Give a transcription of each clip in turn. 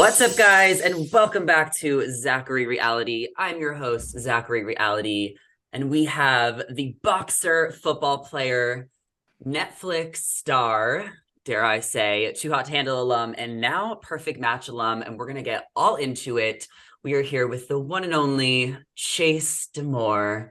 What's up, guys, and welcome back to Zachary Reality. I'm your host, Zachary Reality, and we have the boxer, football player, Netflix star, dare I say, Too Hot to Handle alum, and now Perfect Match alum, and we're going to get all into it. We are here with the one and only Chase DeMoor.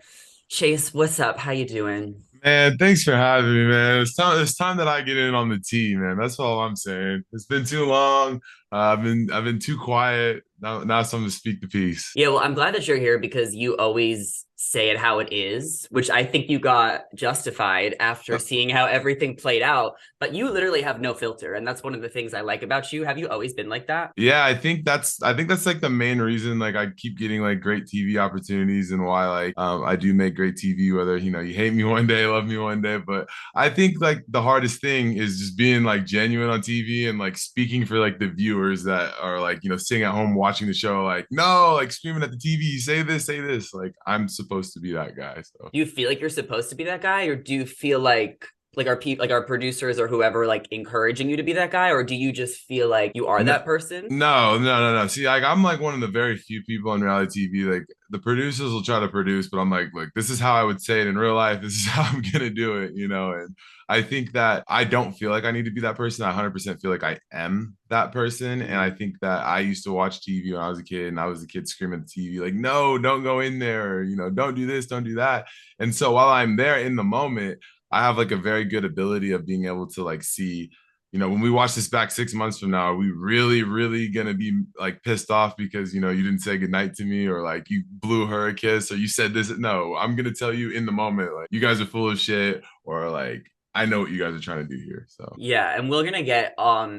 Chase, what's up? How you doing? Man, thanks for having me, man. It's time that I get in on the team, man. That's all I'm saying. It's been too long. I've been too quiet. Now it's time to speak the piece. Yeah, well, I'm glad that you're here because you always say it how it is, which I think you got justified after seeing how everything played out. But you literally have no filter, and that's one of the things I like about you. Have you always been like that? Yeah, I think that's like the main reason like I keep getting like great TV opportunities and why like I do make great TV, whether you hate me one day, love me one day. But I think like the hardest thing is just being like genuine on TV and like speaking for like the viewers that are like sitting at home watching the show like no, like screaming at the TV, say this. Like I'm supposed to be that guy. So Do you feel like you're supposed to be that guy, or do you feel like our people, like our producers or whoever, like encouraging you to be that guy, or do you just feel like you are no, that person? no. See, like I'm like one of the very few people on reality TV. Like the producers will try to produce, but I'm like, look, this is how I would say it in real life. This is how I'm gonna do it. And I think that I don't feel like I need to be that person. I 100% feel like I am that person. And I Mhm. think that I used to watch TV when I was a kid, and I was a kid screaming at the TV, like, no, don't go in there. Don't do this, don't do that. And so while I'm there in the moment, I have like a very good ability of being able to like see when we watch this back 6 months from now, are we really, really gonna be like pissed off because you didn't say goodnight to me or like you blew her a kiss or you said this? No, I'm gonna tell you in the moment, like you guys are full of shit, or like I know what you guys are trying to do here. So Yeah, and we're gonna get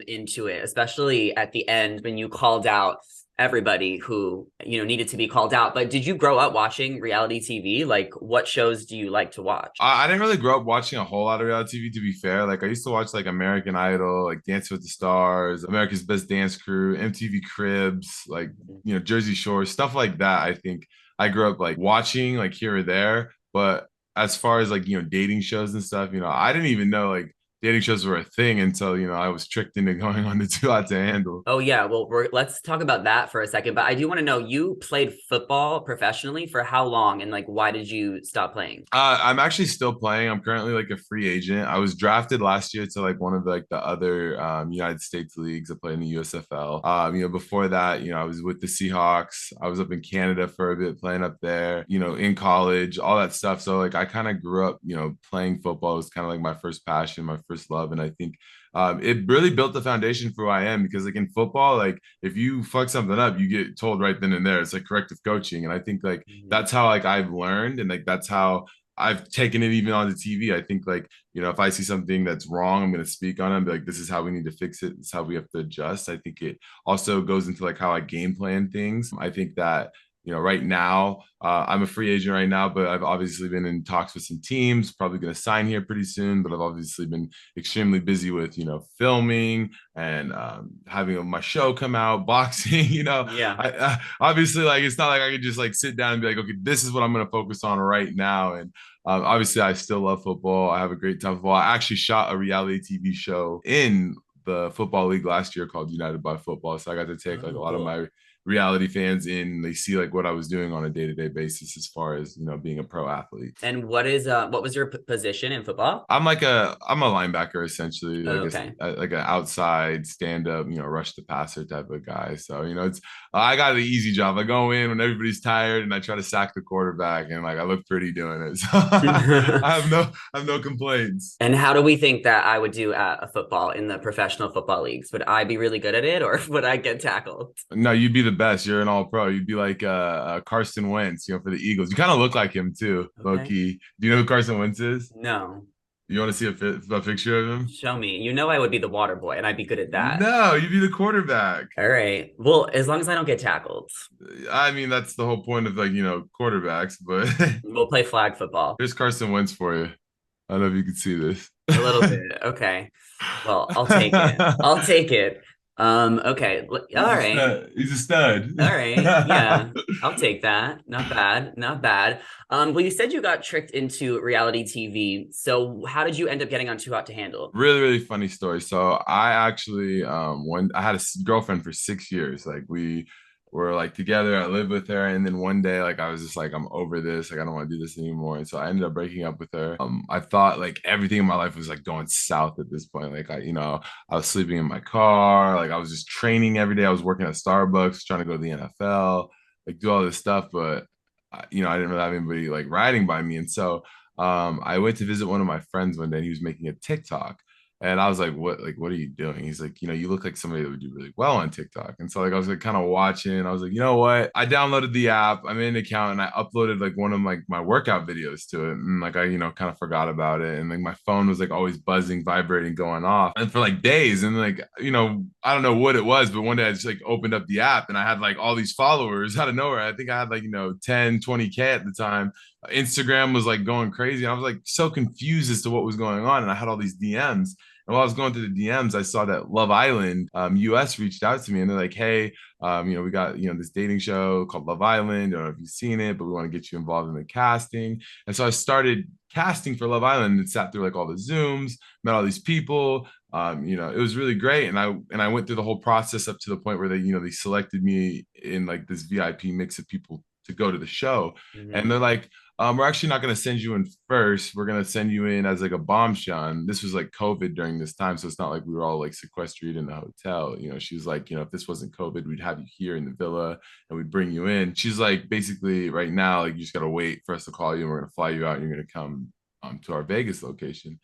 into it, especially at the end when you called out everybody who needed to be called out. But did you grow up watching reality TV? Like, what shows do you like to watch? I didn't really grow up watching a whole lot of reality TV, to be fair. Like I used to watch like American Idol, like Dance with the Stars, America's Best Dance Crew, MTV Cribs, like Jersey Shore, stuff like that. I think I grew up like watching like here or there. But as far as like dating shows and stuff, I didn't even know like dating shows were a thing until I was tricked into going on the Too Hot to Handle. Oh yeah, well let's talk about that for a second. But I do want to know, you played football professionally for how long, and like why did you stop playing? I'm actually still playing. I'm currently like a free agent. I was drafted last year to like one of like the other United States leagues. I played in the USFL. Before that, I was with the Seahawks. I was up in Canada for a bit, playing up there. In college, all that stuff. So like I kind of grew up, playing football. It was kind of like my first passion, my first love, and I think it really built the foundation for who I am because like in football, like if you fuck something up, you get told right then and there. It's like corrective coaching, and I think like Mhm. that's how like I've learned, and like that's how I've taken it even on the TV. I think like, if I see something that's wrong, I'm going to speak on it and be like, this is how we need to fix it. This is how we have to adjust. I think it also goes into like how I game plan things. I think that, right now, I'm a free agent right now, but I've obviously been in talks with some teams, probably going to sign here pretty soon, but I've obviously been extremely busy with, filming and having my show come out, boxing, Yeah. obviously like, it's not like I could just like sit down and be like, okay, this is what I'm going to focus on right now. And obviously, I still love football. I have a great time with football. I actually shot a reality TV show in the football league last year called United by Football. So I got to take like a Oh, lot of cool. my reality fans in. They see like what I was doing on a day-to-day basis as far as being a pro athlete. And what was your position in football? I'm a linebacker essentially, Oh, like okay. like an outside stand up, rush the passer type of guy. So it's I got an easy job. I go in when everybody's tired and I try to sack the quarterback and like I look pretty doing it. So I have no complaints. And how do we think that I would do at a football in the professional football leagues? Would I be really good at it, or would I get tackled? No, you'd be the best. You're an all pro. You'd be like Carson Wentz, for the Eagles. You kind of look like him too, low Okay. key. Do you know who Carson Wentz is? No. You want to see a picture of him? Show me. You know I would be the water boy, and I'd be good at that. No, you'd be the quarterback. All right. Well, as long as I don't get tackled, I mean, that's the whole point of like, quarterbacks, but we'll play flag football. here's Carson Wentz for you. I don't know if you can see this. A little bit. Okay. Well, I'll take it. I'll take it. Okay. All right. He's a stud. All right. Yeah. I'll take that. Not bad. Not bad. Well, you said you got tricked into reality TV. So how did you end up getting on Too Hot to Handle? Really, really funny story. So I actually when I had a girlfriend for 6 years. Like we were like together. I lived with her, and then one day, like I was just like, I'm over this. Like I don't want to do this anymore. And so I ended up breaking up with her. I thought like everything in my life was like going south at this point. Like I was sleeping in my car. Like I was just training every day. I was working at Starbucks, trying to go to the NFL, like do all this stuff. But I didn't really have anybody like riding by me. And so I went to visit one of my friends one day and he was making a TikTok. And I was like, what are you doing? He's like, you look like somebody that would do really well on TikTok. And so like I was like kind of watching. I was like, you know what? I downloaded the app, I made an account and I uploaded like one of like my workout videos to it. And like I, kind of forgot about it. And like my phone was like always buzzing, vibrating, going off. And for like days. And like, I don't know what it was, but one day I just like opened up the app and I had like all these followers out of nowhere. I think I had like, 10, 20K at the time. Instagram was like going crazy. And I was like so confused as to what was going on. And I had all these DMs. And while I was going through the DMs, I saw that Love Island US reached out to me and they're like, hey, we got, this dating show called Love Island. I don't know if you've seen it, but we want to get you involved in the casting. And so I started casting for Love Island and sat through like all the Zooms, met all these people. It was really great. And I went through the whole process up to the point where they selected me in like this VIP mix of people to go to the show. And they're Mhm. like, we're actually not going to send you in first. We're going to send you in as like a bombshell. And this was like COVID during this time. So it's not like we were all like sequestered in a hotel. She was like, if this wasn't COVID, we'd have you here in the villa and we'd bring you in. She's like, basically right now, like you just got to wait for us to call you and we're going to fly you out and you're going to come to our Vegas location.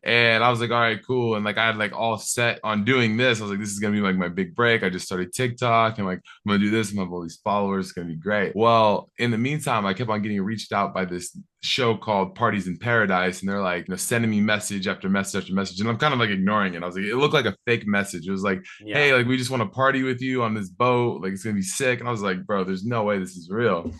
And I was like, all right, cool. And like I had like all set on doing this. I was like, this is gonna be like my big break. I just started TikTok and like I'm gonna do this. I'm gonna have all these followers. It's gonna be great. Well, in the meantime, I kept on getting reached out by this show called Parties in Paradise, and they're like, sending me message after message after message, and I'm kind of like ignoring it. I was like, it looked like a fake message. It was like, hey, Yeah. like we just want to party with you on this boat. Like it's gonna be sick. And I was like, bro, there's no way this is real.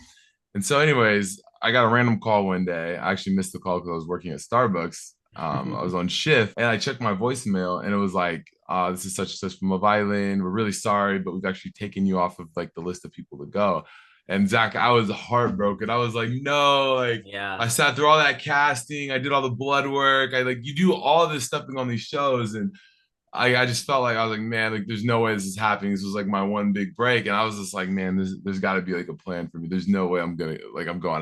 And so, anyways, I got a random call one day. I actually missed the call because I was working at Starbucks. I was on shift and I checked my voicemail and it was like, this is such and such from Love Island. We're really sorry, but we've actually taken you off of like the list of people to go. And Zach, I was heartbroken. I was like, no, like Yeah. I sat through all that casting. I did all the blood work. I like, you do all this stuff on these shows. And I just felt like I was like, man, like there's no way this is happening. This was like my one big break. And I was just like, man, there's got to be like a plan for me. There's no way I'm going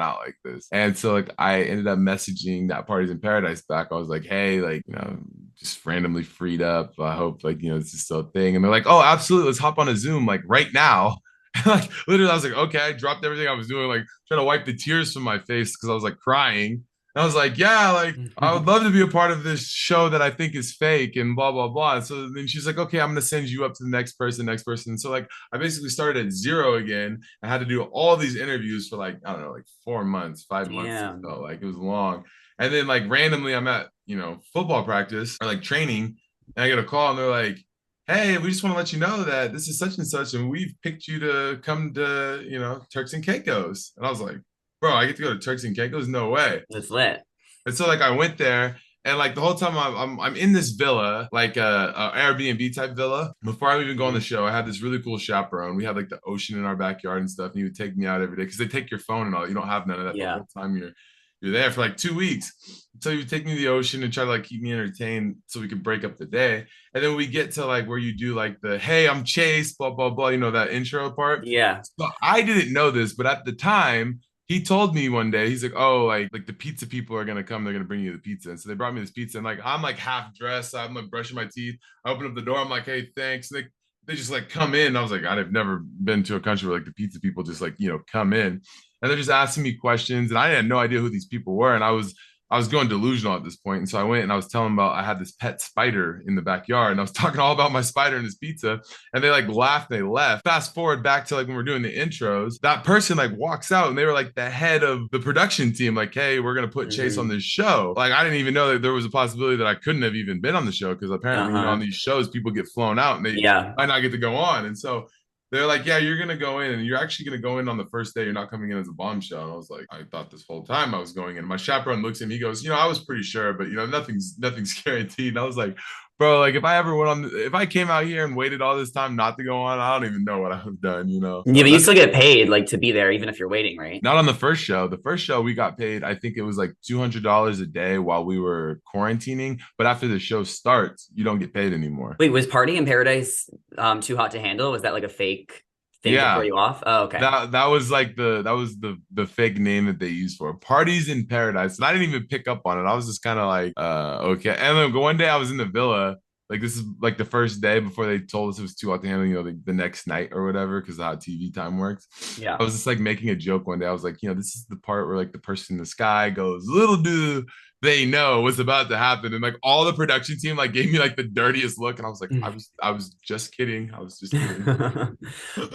out like this. And so like I ended up messaging that Parties in Paradise back. I was like, hey, like, just randomly freed up. I hope like, this is still a thing. And they're like, oh, absolutely. Let's hop on a Zoom like right now. Like literally, I was like, okay, I dropped everything I was doing, like trying to wipe the tears from my face because I was like crying. And I was like, yeah, like I would love to be a part of this show that I think is fake and blah, blah, blah. And so then she's like, okay, I'm going to send you up to the next person, next person. And so like I basically started at zero again. I had to do all these interviews for like, I don't know, like 4 months, 5 months. It Damn. felt like it was long. And then like randomly I'm at, football practice or like training and I get a call and they're like, hey, we just want to let you know that this is such and such and we've picked you to come to, Turks and Caicos. And I was like, bro, I get to go to Turks and Caicos? No way. That's lit. And so like I went there and like the whole time I'm in this villa, like a Airbnb type villa. Before I even go on the Mhm. show, I had this really cool chaperone. We had like the ocean in our backyard and stuff, and he would take me out every day because they take your phone and all. You don't have none of that the Yeah. whole time you're there for like 2 weeks. So he would take me to the ocean and try to like keep me entertained so we could break up the day. And then we get to like where you do like the hey, I'm Chase, blah blah blah, that intro part. Yeah. So I didn't know this, but at the time he told me one day, he's like, oh, like the pizza people are gonna come, they're gonna bring you the pizza. And so they brought me this pizza, and like I'm like half dressed, I'm like brushing my teeth. I open up the door, I'm like, hey, thanks. And they just like come in. I was like, I've never been to a country where like the pizza people just like, come in. And they're just asking me questions. And I had no idea who these people were. And I was going delusional at this point. And so I went and I was telling them about I had this pet spider in the backyard and I was talking all about my spider and his pizza. And they like laughed and they left. Fast forward back to like when we're doing the intros, that person like walks out and they were like the head of the production team, like, hey, we're gonna put Chase on Mhm. this show. Like I didn't even know that there was a possibility that I couldn't have even been on the show because apparently, on Uh-huh. these shows, people get flown out and they Yeah. might not get to go on. And so they're like, yeah, you're gonna go in, and you're actually gonna go in on the first day. You're not coming in as a bombshell. And I was like, I thought this whole time I was going in. My chaperone looks at me, he goes, I was pretty sure, but nothing's guaranteed. And I was like, bro, like if I came out here and waited all this time not to go on, I don't even know what I would have done, you know? Yeah, So but you that's still get paid like to be there, even if you're waiting, right? not on the first show. The first show we got paid, I think it was like $200 a day while we were quarantining. But after the show starts, you don't get paid anymore. Wait, was Party in Paradise too hot to handle? Was that like a fake thing to throw Yeah. you off? Oh, okay. That was like the fake name that they used for it. Parties in Paradise. And I didn't even pick up on it. I was just kind of like, okay. And then one day I was in the villa. Like this is like the first day before they told us it was too hot to handle, the next night or whatever, because of how TV time works. Yeah. I was just like making a joke one day. I was like, this is the part where like the person in the sky goes, little do they know what's about to happen. And like all the production team like gave me like the dirtiest look. And I was like, I was just kidding. I was just kidding.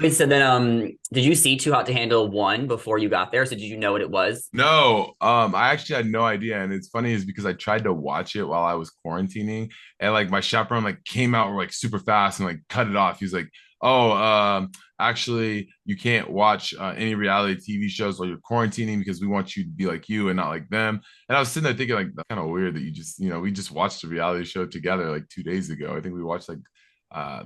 Wait, so then did you see Too Hot to Handle 1 before you got there? So did you know what it was? No, I actually had no idea, and it's funny is because I tried to watch it while I was quarantining, and like my chaperone like came out like super fast and like cut it off. He was like, "Oh, actually, you can't watch any reality TV shows while you're quarantining because we want you to be like you and not like them." And I was sitting there thinking like that's kind of weird that you just we just watched a reality show together like 2 days ago. I think we watched like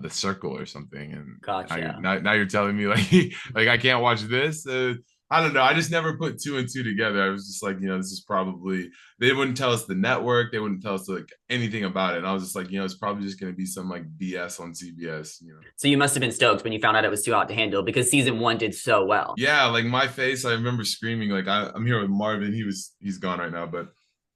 The Circle or something, and Gotcha. now you're telling me like like I can't watch this. I don't know. I just never put two and two together. I was just like, this is probably they wouldn't tell us the network. They wouldn't tell us like anything about it. And I was just like, it's probably just gonna be some like BS on CBS. So you must have been stoked when you found out it was Too Hot to Handle because season 1 did so well. Yeah, like my face, I remember screaming, like I'm here with Marvin. He's gone right now, but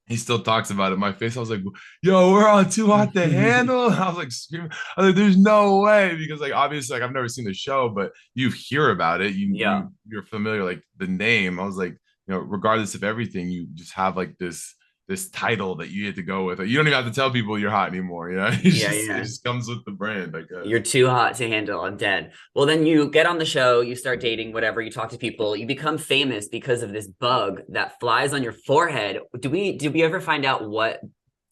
he still talks about it. My face, I was like, yo, we're on Too Hot to Handle. I was like screaming. I was like, there's no way. Because like obviously like I've never seen the show, but you hear about it. Yeah. You're familiar, like the name. I was like, regardless of everything, you just have like this title that you get to go with. Like, you don't even have to tell people you're hot anymore. Yeah, It yeah. just comes with the brand, I guess. You're too hot to handle. I'm dead. Well, then you get on the show, you start dating, whatever, you talk to people, you become famous because of this bug that flies on your forehead. Did we ever find out what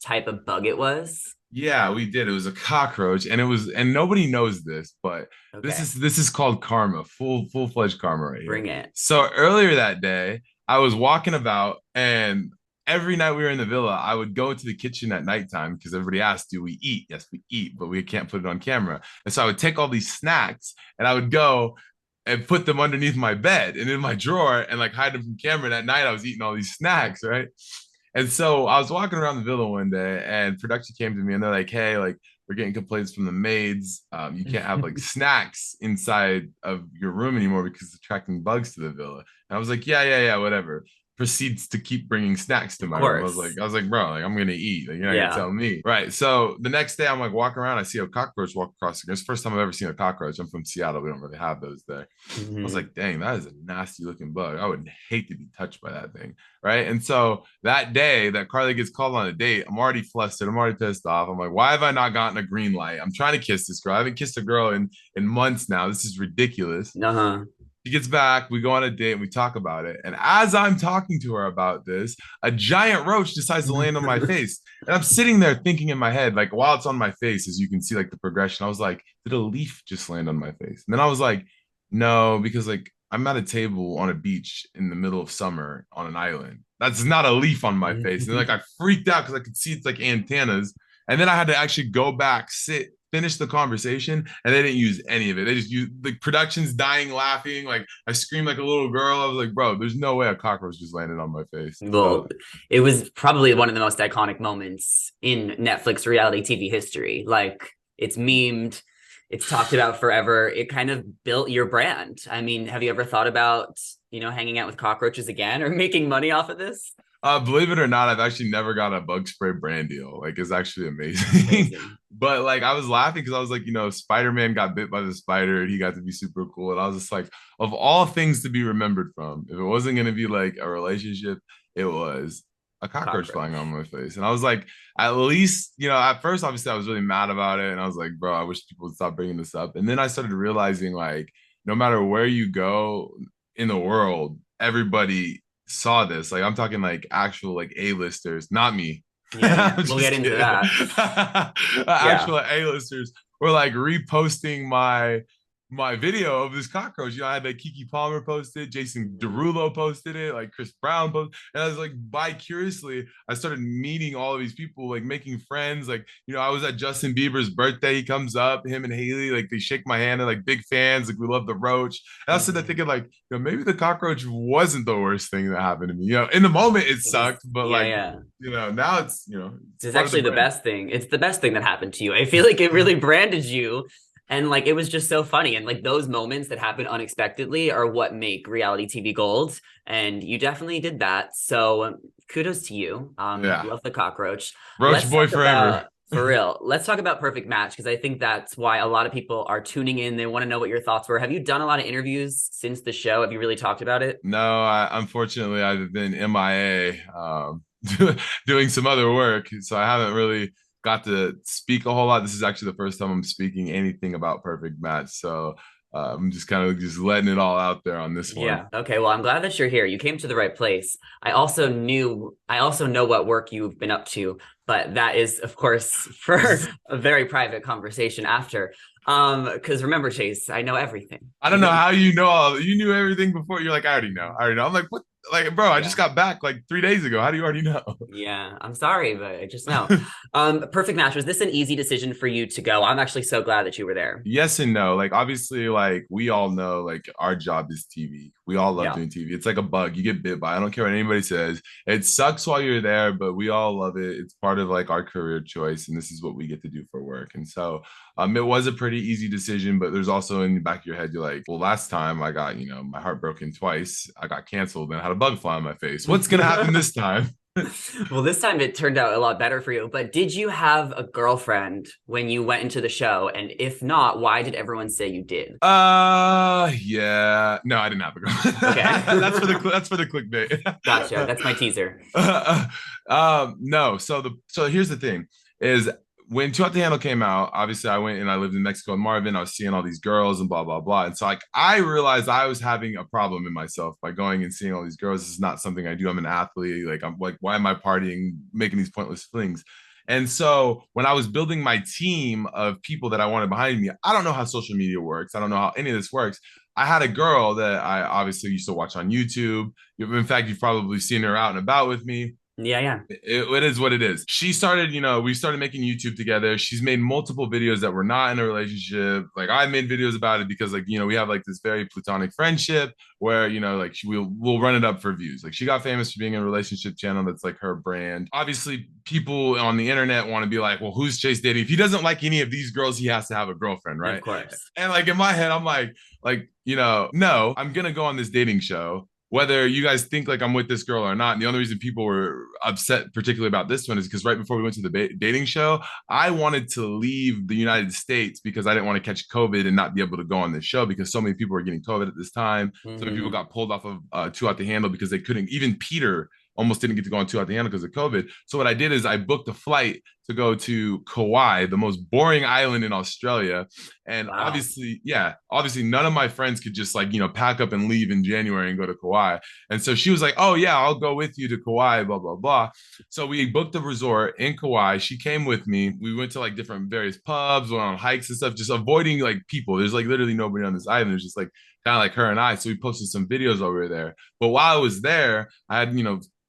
type of bug it was? Yeah, we did. It was a cockroach, and nobody knows this, but this Okay. is this is called karma, full-fledged karma right here. Bring it. So earlier that day, I was walking about, and every night we were in the villa, I would go to the kitchen at nighttime because everybody asked, "Do we eat?" Yes, we eat, but we can't put it on camera. And so I would take all these snacks, and I would go and put them underneath my bed and in my drawer, and like hide them from camera. And at night, I was eating all these snacks, right? And so I was walking around the villa one day, and production came to me, and they're like, "Hey, like we're getting complaints from the maids. You can't have like snacks inside of your room anymore because it's attracting bugs to the villa." And I was like, "Yeah, yeah, yeah, whatever." Proceeds to keep bringing snacks to Of my room. course. I was like, bro, like I'm gonna eat. Like you're not gonna Yeah. tell me, right? So the next day, I'm like walking around. I see a cockroach walk across the room. It's the first time I've ever seen a cockroach. I'm from Seattle. We don't really have those there. I was Mhm. like, dang, that is a nasty looking bug. I would hate to be touched by that thing. Right. And so that day that Carly gets called on a date, I'm already flustered. I'm already pissed off. I'm like, why have I not gotten a green light? I'm trying to kiss this girl. I haven't kissed a girl in months now. This is ridiculous. Uh-huh. She gets back, we go on a date and we talk about it. And as I'm talking to her about this, a giant roach decides to land on my face. And I'm sitting there thinking in my head, like while it's on my face, as you can see, like the progression, I was like, did a leaf just land on my face? And then I was like, no, because like I'm at a table on a beach in the middle of summer on an island. That's not a leaf on my face. And like I freaked out because I could see it's like antennas. And then I had to actually go back, sit, finish the conversation, and they didn't use any of it. They just used the production's dying laughing. Like I screamed like a little girl. I was like, bro, there's no way a cockroach just landed on my face. Well, it was probably one of the most iconic moments in Netflix reality TV history. Like it's memed, it's talked about forever. It kind of built your brand. I mean, have you ever thought about, hanging out with cockroaches again or making money off of this? Believe it or not, I've actually never got a bug spray brand deal. Like it's actually amazing. Amazing. But like I was laughing because I was like, Spider-Man got bit by the spider and he got to be super cool. And I was just like, of all things to be remembered from, if it wasn't gonna be like a relationship, it was a cockroach flying on my face. And I was like, at least, at first obviously I was really mad about it. And I was like, bro, I wish people would stop bringing this up. And then I started realizing like no matter where you go in the world, everybody saw this. Like I'm talking like actual like A-listers, not me. Yeah, yeah. I'm We'll just get into kidding. that. Yeah. Actual A-listers were like reposting my my video of this cockroach. I had like Kiki Palmer posted, Jason Derulo posted it, like Chris Brown posted, and I was like, by curiously, I started meeting all of these people, like making friends. Like, I was at Justin Bieber's birthday. He comes up, him and Haley, like they shake my hand and like big fans. Like we love the roach. And I was sitting there thinking, like, maybe the cockroach wasn't the worst thing that happened to me. In the moment it It was, sucked, but yeah, like, yeah. now it's it's It's part of the actually the brand. best thing. It's the best thing that happened to you. I feel like it really branded you. And like it was just so funny. And like those moments that happen unexpectedly are what make reality TV gold. And you definitely did that. So kudos to you. Yeah, Love the cockroach. roach Let's boy talk forever. about for real. Let's talk about Perfect Match because I think that's why a lot of people are tuning in. They want to know what your thoughts were. Have you done a lot of interviews since the show? Have you really talked about it? No, unfortunately I've been MIA, doing some other work, so I haven't really got to speak a whole lot. This is actually the first time I'm speaking anything about Perfect Match, so I'm just kind of just letting it all out there on this one. Yeah. Okay. Well, I'm glad that you're here. You came to the right place. I also know what work you've been up to, but that is, of course, for a very private conversation after. Because remember, Chase, I know everything. I don't know how you knew everything before. You're like, I already know. I already know. I'm like, what? Like, bro, I just Yeah. got back like 3 days ago. How do you already know? Yeah, I'm sorry, but I just know. Perfect Match. Was this an easy decision for you to go? I'm actually so glad that you were there. Yes and no. Like obviously, like we all know, like our job is TV. We all love Yeah. doing TV. It's like a bug. You get bit by. I don't care what anybody says. It sucks while you're there, but we all love it. It's part of like our career choice, and this is what we get to do for work. And so, it was a pretty easy decision. But there's also in the back of your head, you're like, well, last time I got my heart broken twice. I got canceled and I had a bug fly on my face. What's gonna happen this time? Well, this time it turned out a lot better for you. But did you have a girlfriend when you went into the show? And if not, why did everyone say you did? Yeah. No, I didn't have a girl. Okay. That's for the clickbait. Gotcha. That's my teaser. No. So here's the thing: is when Two Out the Handle came out, obviously I went and I lived in Mexico and Marvin. I was seeing all these girls and blah blah blah, and so like I realized I was having a problem in myself by going and seeing all these girls. This is not something I do. I'm an athlete. Like I'm like, why am I partying, making these pointless things? And so when I was building my team of people that I wanted behind me, I don't know how social media works. I don't know how any of this works. I had a girl that I obviously used to watch on YouTube. In fact, you've probably seen her out and about with me. Yeah, yeah. It is what it is. She started, we started making YouTube together. She's made multiple videos that were not in a relationship. Like I made videos about it because like, we have like this very platonic friendship where, like we'll run it up for views. Like she got famous for being in a relationship channel that's like her brand. Obviously, people on the internet want to be like, well, who's Chase dating? If he doesn't like any of these girls, he has to have a girlfriend, Of right? course. And like in my head, I'm like, no, I'm gonna go on this dating show whether you guys think like I'm with this girl or not. And the only reason people were upset, particularly about this one, is because right before we went to the dating show, I wanted to leave the United States because I didn't want to catch COVID and not be able to go on this show because so many people were getting COVID at this time. So many people Hmm. got pulled off of Two Out the Handle because they couldn't. Even Peter almost didn't get to go on Two Out the Handle because of COVID. So what I did is I booked a flight to go to Kauai, the most boring island in Australia. And Wow. obviously none of my friends could just like, pack up and leave in January and go to Kauai. And so she was like, oh yeah, I'll go with you to Kauai, blah, blah, blah. So we booked a resort in Kauai. She came with me. We went to like different various pubs, went on hikes and stuff, just avoiding like people. There's like literally nobody on this island. There's just like kind of like her and I. So we posted some videos over there. But while I was there, I had,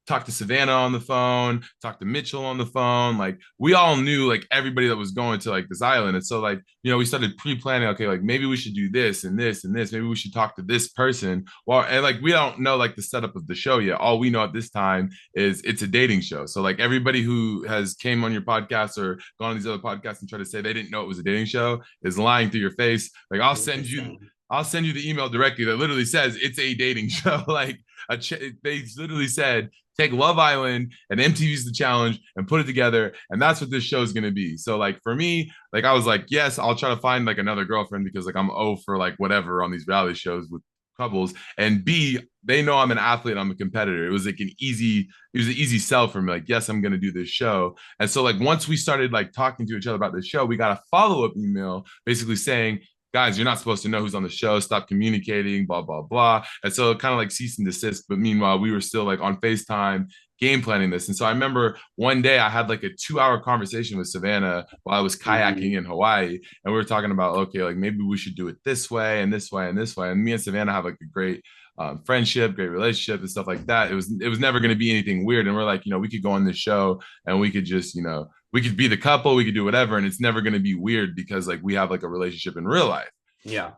talked to Savannah on the phone, talked to Mitchell on the phone. Like we all knew like everybody that was going to like this island. And so like, we started pre-planning, okay, like maybe we should do this and this and this. Maybe we should talk to this person. Well, and like we don't know like the setup of the show yet. All we know at this time is it's a dating show. So like everybody who has came on your podcast or gone on these other podcasts and tried to say they didn't know it was a dating show is lying through your face. Like Interesting. I'll send you the email directly that literally says it's a dating show. Like they literally said take Love Island and MTV's The Challenge and put it together, and that's what this show is going to be. So like for me, like I was like, yes, I'll try to find like another girlfriend because like I'm O for like whatever on these reality shows with couples, and B, they know I'm an athlete, I'm a competitor. It was like it was an easy sell for me. Like, yes, I'm gonna do this show. And so like once we started like talking to each other about this show, we got a follow-up email basically saying, guys, you're not supposed to know who's on the show. Stop communicating, blah, blah, blah. And so kind of like cease and desist. But meanwhile, we were still like on FaceTime game planning this. And so I remember one day I had like a 2 hour conversation with Savannah while I was kayaking in Hawaii. And we were talking about, okay, like maybe we should do it this way and this way and this way. And me and Savannah have like a great friendship, great relationship and stuff like that. It was never going to be anything weird. And we're like, we could go on this show and we could just, we could be the couple, we could do whatever. And it's never going to be weird because like we have like a relationship in real life. Yeah.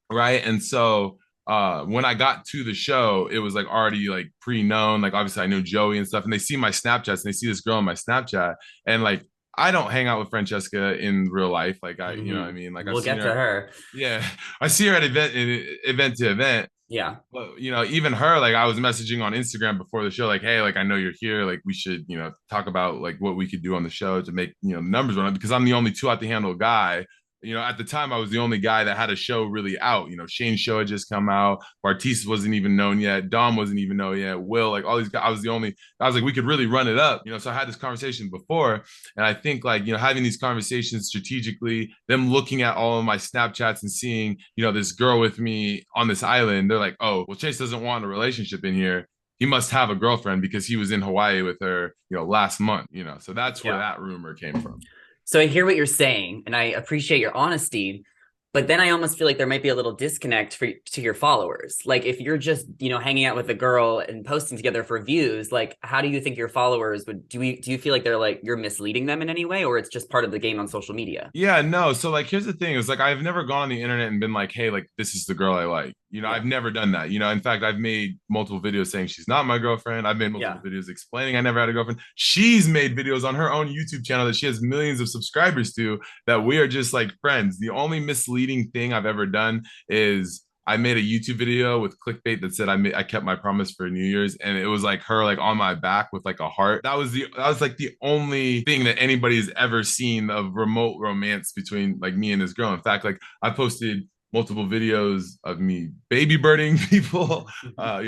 Right. And so when I got to the show, it was like already like pre-known. Like obviously I know Joey and stuff, and they see my Snapchats and they see this girl on my Snapchat. And like I don't hang out with Francesca in real life. Like you know what I mean? Like we'll get to her. Yeah. I see her at event to event. Yeah. But even her, like I was messaging on Instagram before the show, like, hey, like I know you're here. Like we should, talk about like what we could do on the show to make, numbers run, because I'm the only two out the handle guy. At the time I was the only guy that had a show really out. Shane's show had just come out. Bartise wasn't even known yet. Dom wasn't even known yet. Will, like all these guys, I was like, we could really run it up. So I had this conversation before. And I think like, having these conversations strategically, them looking at all of my Snapchats and seeing, this girl with me on this island, they're like, oh, well, Chase doesn't want a relationship in here. He must have a girlfriend because he was in Hawaii with her, last month, so that's where that rumor came from. So I hear what you're saying, and I appreciate your honesty, but then I almost feel like there might be a little disconnect to your followers. Like if you're just, hanging out with a girl and posting together for views, like how do you think your followers would, do you feel like they're like, you're misleading them in any way, or it's just part of the game on social media? Yeah, no. So like, here's the thing is like, I've never gone on the internet and been like, hey, like this is the girl I like. I've never done that. In fact, I've made multiple videos saying she's not my girlfriend. I've made multiple videos explaining I never had a girlfriend. She's made videos on her own YouTube channel that she has millions of subscribers to, that we are just like friends. The only misleading thing I've ever done is I made a YouTube video with clickbait that said I kept my promise for New Year's, and it was like her like on my back with like a heart. That was like the only thing that anybody's ever seen of remote romance between like me and this girl. In fact, like I posted multiple videos of me baby birding people,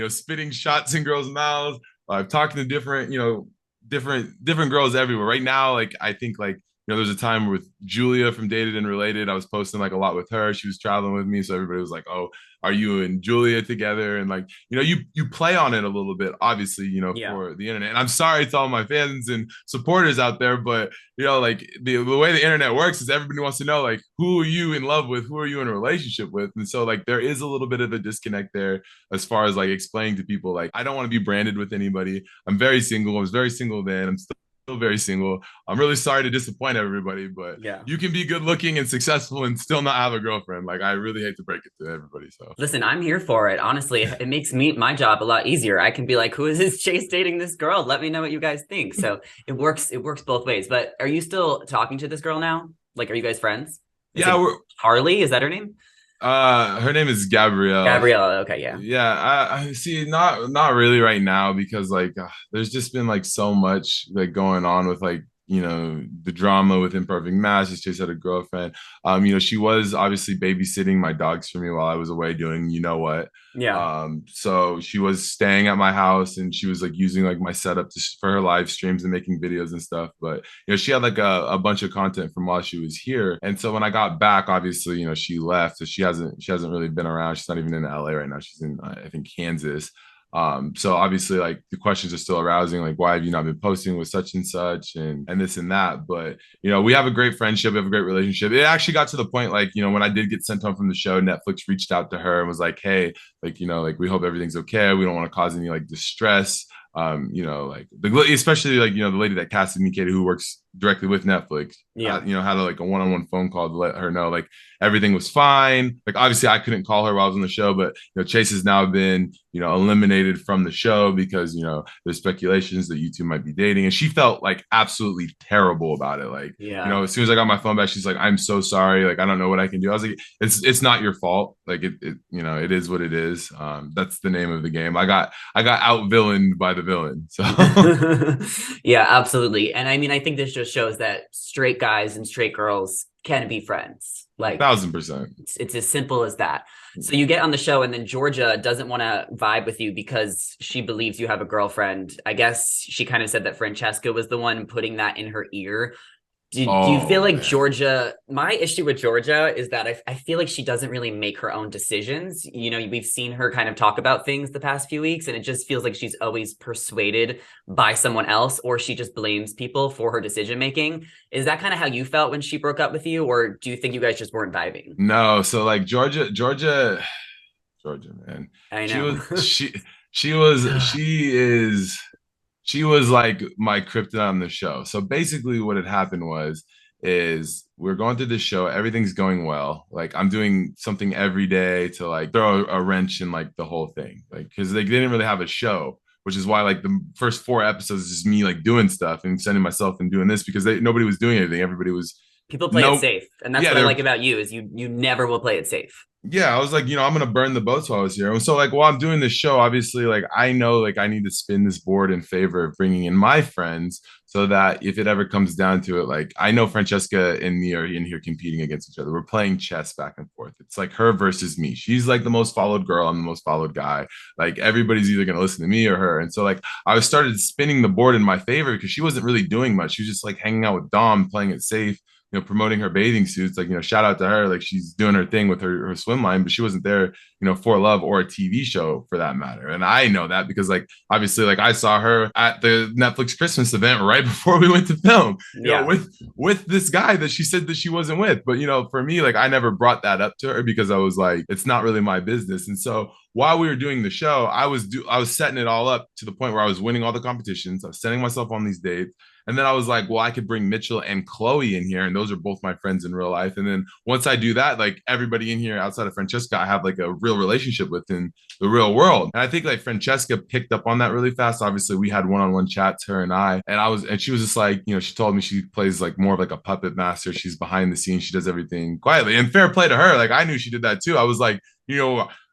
spitting shots in girls' mouths. I've talked to different girls everywhere. Right now, like I think like there's a time with Julia from Dated and Related. I was posting like a lot with her. She was traveling with me, so everybody was like, "Oh, are you and Julia together?" And like, you play on it a little bit, obviously, for the internet. And I'm sorry to all my fans and supporters out there, but like the way the internet works is everybody wants to know like who are you in love with, who are you in a relationship with, and so like there is a little bit of a disconnect there as far as like explaining to people like I don't want to be branded with anybody. I'm very single. I was very single then. I'm still very single. I'm really sorry to disappoint everybody, but you can be good looking and successful and still not have a girlfriend. Like I really hate to break it to everybody. So listen, I'm here for it. Honestly, it makes my job a lot easier. I can be like, who is this Chase dating this girl? Let me know what you guys think. So it works both ways. But are you still talking to this girl now? Like, are you guys friends? We're Harley, is that her name? Her name is Gabrielle. Okay, yeah. Yeah, I see. Not really right now because like there's just been like so much like going on with like the drama with Imperfect Match. Chase had a girlfriend. She was obviously babysitting my dogs for me while I was away doing what. Yeah. So she was staying at my house and she was like using like my setup for her live streams and making videos and stuff. But she had like a bunch of content from while she was here. And so when I got back, obviously, she left. So she hasn't really been around. She's not even in LA right now. She's in I think Kansas. So obviously like the questions are still arousing, like why have you not been posting with such and such and this and that. But we have a great friendship, we have a great relationship. It actually got to the point like when I did get sent home from the show, Netflix reached out to her and was like, hey, like like we hope everything's okay, we don't want to cause any like distress. Like especially like the lady that casted me, Katie, who works directly with Netflix, had like a one-on-one phone call to let her know like everything was fine. Like obviously I couldn't call her while I was on the show, but Chase has now been eliminated from the show because there's speculations that you two might be dating, and she felt like absolutely terrible about it. Like as soon as I got my phone back, she's like, I'm so sorry, like I don't know what I can do. I was like, it's not your fault, like it it is what it is. That's the name of the game. I got out villained by the villain. So yeah, absolutely. And I mean, I think this just shows that straight guys and straight girls can be friends. Like 1000%. It's as simple as that. So you get on the show and then Georgia doesn't want to vibe with you because she believes you have a girlfriend. I guess she kind of said that Francesca was the one putting that in her ear. Do you feel Oh like man. Georgia? My issue with Georgia is that I feel like she doesn't really make her own decisions. We've seen her kind of talk about things the past few weeks, and it just feels like she's always persuaded by someone else, or she just blames people for her decision making. Is that kind of how you felt when she broke up with you, or do you think you guys just weren't vibing? No, so like Georgia, man. I She know. was she was like my kryptonite on the show. So basically what had happened is we're going through this show, everything's going well. Like I'm doing something every day to like throw a wrench in like the whole thing. Like because they didn't really have a show, which is why like the first 4 episodes is just me like doing stuff and sending myself and doing this because nobody was doing anything. Everybody was People play it no safe, and that's yeah, what I they're like about you is you never will play it safe. yeah, I was like, I'm gonna burn the boats while I was here. And so, like, while I'm doing this show, obviously, like, I know, like, I need to spin this board in favor of bringing in my friends, so that if it ever comes down to it, like, I know Francesca and me are in here competing against each other. We're playing chess back and forth. It's like her versus me. She's like the most followed girl. I'm the most followed guy. Like, everybody's either gonna listen to me or her. And so, like, I started spinning the board in my favor because she wasn't really doing much. She was just like hanging out with Dom, playing it safe, promoting her bathing suits. Like, shout out to her. Like she's doing her thing with her swim line, but she wasn't there, for love or a TV show for that matter. And I know that because like, obviously, like I saw her at the Netflix Christmas event right before we went to film, Yeah, with this guy that she said that she wasn't with. But, for me, like I never brought that up to her because I was like, it's not really my business. And so while we were doing the show, I was setting it all up to the point where I was winning all the competitions. I was sending myself on these dates. And then I was like, well, I could bring Mitchell and Chloe in here. And those are both my friends in real life. And then once I do that, like everybody in here outside of Francesca, I have like a real relationship with in the real world. And I think like Francesca picked up on that really fast. Obviously, we had one-on-one chats, her and I. And she was just like, she told me she plays like more of like a puppet master. She's behind the scenes. She does everything quietly. And fair play to her. Like I knew she did that too. I was like,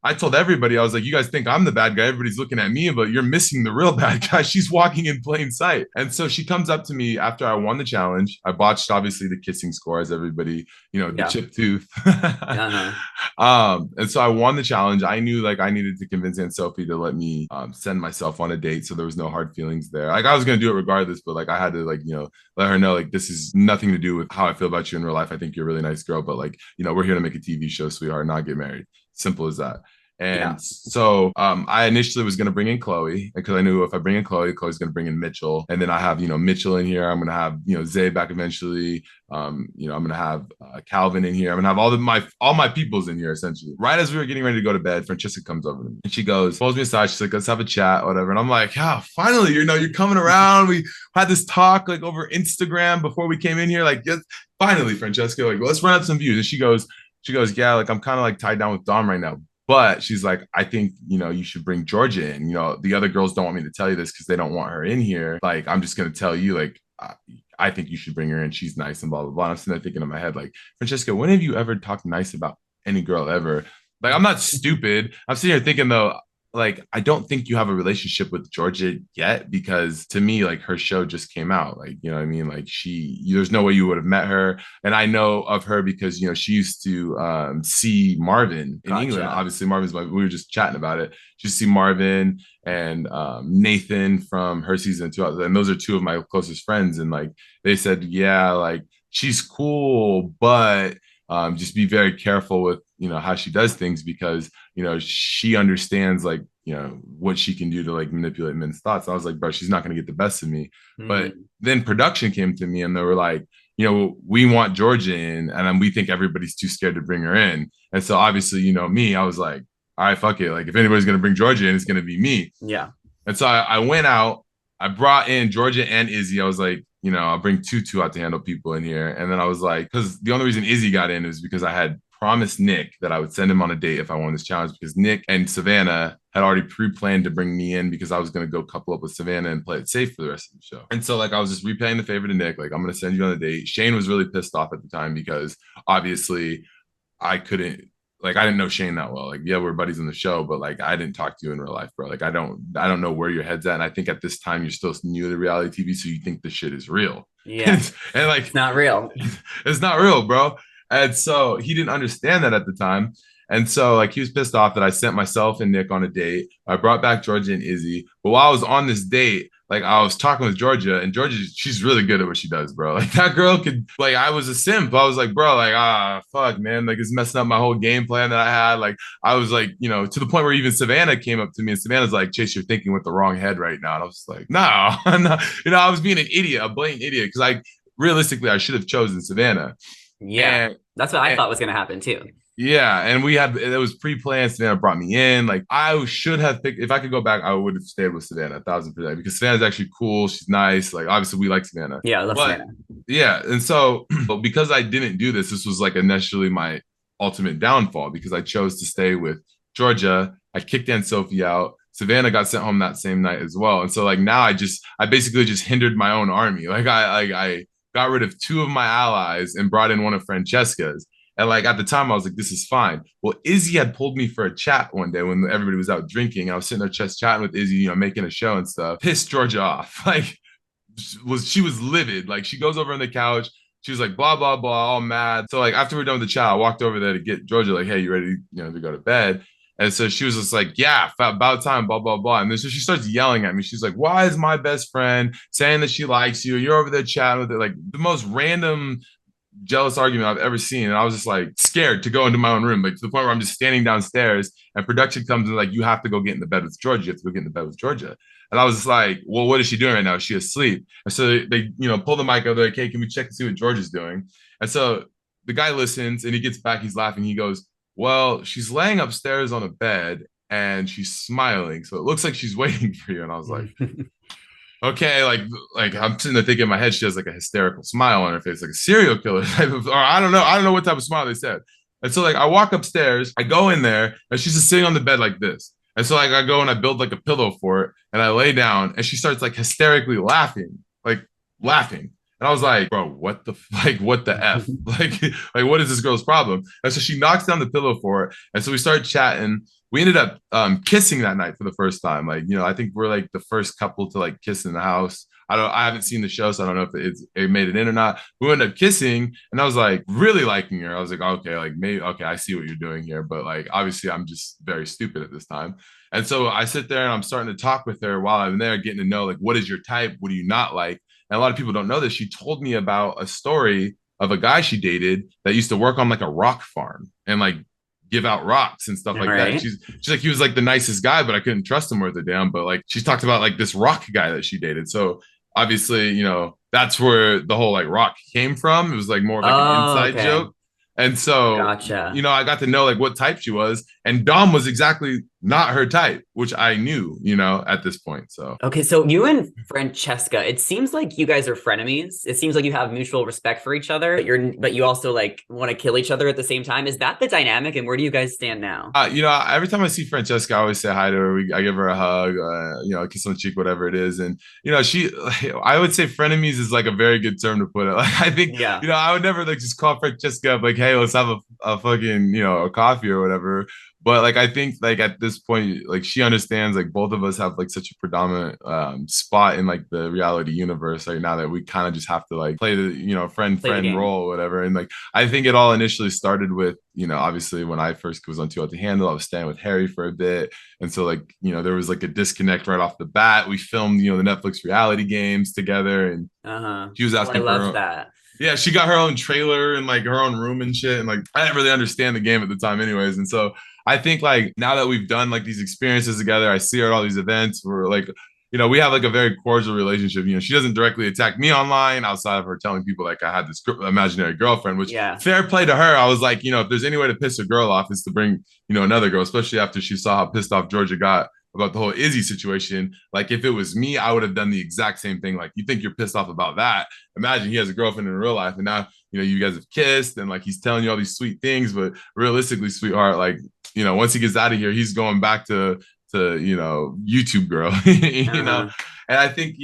I told everybody, I was like, you guys think I'm the bad guy. Everybody's looking at me, but you're missing the real bad guy. She's walking in plain sight. And so she comes up to me after I won the challenge. I botched, obviously, the kissing score, as everybody, the yeah, chip tooth. uh-huh. And so I won the challenge. I knew like I needed to convince Aunt Sophie to let me send myself on a date. So there was no hard feelings there. Like I was going to do it regardless, but like I had to like, let her know like this is nothing to do with how I feel about you in real life. I think you're a really nice girl, but like, we're here to make a TV show, sweetheart, not get married. Simple as that. Yeah. And so I initially was going to bring in Chloe because I knew if I bring in Chloe, Chloe's going to bring in Mitchell. And then I have, Mitchell in here. I'm going to have, Zay back eventually. I'm going to have Calvin in here. I'm going to have all my peoples in here, essentially. Right as we were getting ready to go to bed, Francesca comes over to me and she pulls me aside. She's like, let's have a chat, whatever. And I'm like, yeah, finally, you're coming around. We had this talk like over Instagram before we came in here. Like, yes, finally, Francesca, like, let's run out some views. And she goes, yeah, like I'm kind of like tied down with Dom right now. But she's like, I think, you should bring Georgia in. The other girls don't want me to tell you this because they don't want her in here. Like, I'm just going to tell you, like, I think you should bring her in. She's nice and blah, blah, blah. I'm sitting there thinking in my head, like, Francesca, when have you ever talked nice about any girl ever? Like, I'm not stupid. I'm sitting here thinking, though, like, I don't think you have a relationship with Georgia yet because to me, like, her show just came out. Like, you know what I mean? Like, there's no way you would have met her. And I know of her because, she used to see Marvin in England. Obviously, we were just chatting about it. She used to see Marvin and Nathan from her season 2. And those are two of my closest friends. And like, they said, yeah, like, she's cool, but just be very careful with, how she does things because, she understands like, what she can do to like manipulate men's thoughts. I was like, bro, she's not going to get the best of me. Mm-hmm. But then production came to me and they were like, we want Georgia in and we think everybody's too scared to bring her in. And so obviously, me, I was like, all right, fuck it. Like if anybody's going to bring Georgia in, it's going to be me. Yeah. And so I went out, I brought in Georgia and Izzy. I was like, I'll bring two out to handle people in here. And then I was like, because the only reason Izzy got in is because I had promised Nick that I would send him on a date if I won this challenge because Nick and Savannah had already pre-planned to bring me in because I was going to go couple up with Savannah and play it safe for the rest of the show. And so like I was just repaying the favor to Nick. Like I'm going to send you on a date. Shane was really pissed off at the time because obviously I didn't know Shane that well. Like, yeah, we're buddies on the show, but like, I didn't talk to you in real life, bro. Like, I don't know where your head's at. And I think at this time you're still new to reality TV. So you think the shit is real. Yeah. and like, it's not real. It's not real, bro. And so he didn't understand that at the time. And so like, he was pissed off that I sent myself and Nick on a date. I brought back Georgia and Izzy. But while I was on this date, like I was talking with Georgia, and Georgia, she's really good at what she does, bro. Like that girl could, like, I was a simp. I was like, bro, like, fuck, man, like it's messing up my whole game plan that I had. Like, I was like, to the point where even Savannah came up to me, and Savannah's like, Chase, you're thinking with the wrong head right now. And I was like, no, no. I was being an idiot, a blatant idiot, because realistically, I should have chosen Savannah. Yeah, And, that's what I and thought was going to happen too. yeah, and it was pre-planned. Savannah brought me in. Like I should have picked, if I could go back, I would have stayed with Savannah 1,000%, because Savannah's actually cool. She's nice. Like obviously we like Savannah. Yeah, I love But Savannah. yeah, and so but because I didn't do this was like initially my ultimate downfall, because I chose to stay with Georgia. I kicked Aunt Sophie out. Savannah got sent home that same night as well. And so like now I basically just hindered my own army. Like I got rid of two of my allies and brought in one of Francesca's. And like at the time, I was like, this is fine. Well, Izzy had pulled me for a chat one day when everybody was out drinking. I was sitting there just chatting with Izzy, making a show and stuff. Pissed Georgia off. Like, she was livid. Like, she goes over on the couch. She was like, blah, blah, blah, all mad. So like after we're done with the chat, I walked over there to get Georgia, like, hey, you ready, to go to bed? And so she was just like, yeah, about time, blah, blah, blah. And then so she starts yelling at me. She's like, why is my best friend saying that she likes you? You're over there chatting with it. Like the most random jealous argument I've ever seen. And I was just like scared to go into my own room, like to the point where I'm just standing downstairs and production comes and like, you have to go get in the bed with Georgia. You have to go get in the bed with Georgia. And I was just like, well, what is she doing right now? Is she asleep? And so they, pull the mic over, like, hey, can we check and see what Georgia's doing? And so the guy listens and he gets back, he's laughing. He goes, well, she's laying upstairs on a bed and she's smiling. So it looks like she's waiting for you. And I was like, okay, like I'm sitting there thinking in my head, she has like a hysterical smile on her face, like a serial killer type of, or I don't know what type of smile they said. And so like I walk upstairs, I go in there, and she's just sitting on the bed like this. And so like I go and I build like a pillow for it, and I lay down, and she starts like hysterically laughing, like laughing. And I was like, bro, what the F? like what is this girl's problem? And so she knocks down the pillow for it. And so we started chatting. We ended up kissing that night for the first time. Like, I think we're like the first couple to like kiss in the house. I haven't seen the show, so I don't know if it made it in or not. We ended up kissing, and I was like really liking her. I was like, okay, like maybe, okay, I see what you're doing here, but like obviously I'm just very stupid at this time. And so I sit there and I'm starting to talk with her while I'm there, getting to know like, what is your type? What do you not like? And a lot of people don't know this. She told me about a story of a guy she dated that used to work on like a rock farm and like give out rocks and stuff like that. She's like, he was like the nicest guy, but I couldn't trust him worth a damn. But like, she's talked about like this rock guy that she dated. So obviously, that's where the whole like rock came from. It was like more of like an inside joke. And so, gotcha. I got to know like what type she was, and Dom was exactly not her type, which I knew, at this point. So, okay. So you and Francesca, it seems like you guys are frenemies. It seems like you have mutual respect for each other, but you also like want to kill each other at the same time. Is that the dynamic? And where do you guys stand now? Every time I see Francesca, I always say hi to her. I give her a hug, a kiss on the cheek, whatever it is. And, I would say frenemies is like a very good term to put it. Like, I think, I would never like just call Francesca up like, hey, let's have a fucking, a coffee or whatever. But like I think like at this point, like she understands like both of us have like such a predominant spot in like the reality universe right now that we kind of just have to like play the friend role or whatever. And like I think it all initially started with obviously when I first was on Too Hot to Handle, I was staying with Harry for a bit, and so like there was like a disconnect right off the bat. We filmed the Netflix reality games together, and she was asking for that. Yeah, she got her own trailer and like her own room and shit, and like I didn't really understand the game at the time anyways. And so I think like now that we've done like these experiences together, I see her at all these events. We're like, we have like a very cordial relationship. She doesn't directly attack me online outside of her telling people like I had this imaginary girlfriend, which fair play to her. I was like, if there's any way to piss a girl off, is to bring, another girl, especially after she saw how pissed off Georgia got about the whole Izzy situation. Like if it was me, I would have done the exact same thing. Like, you think you're pissed off about that? Imagine he has a girlfriend in real life, and now you guys have kissed, and like he's telling you all these sweet things, but realistically, sweetheart, like once he gets out of here, he's going back to YouTube girl, And I think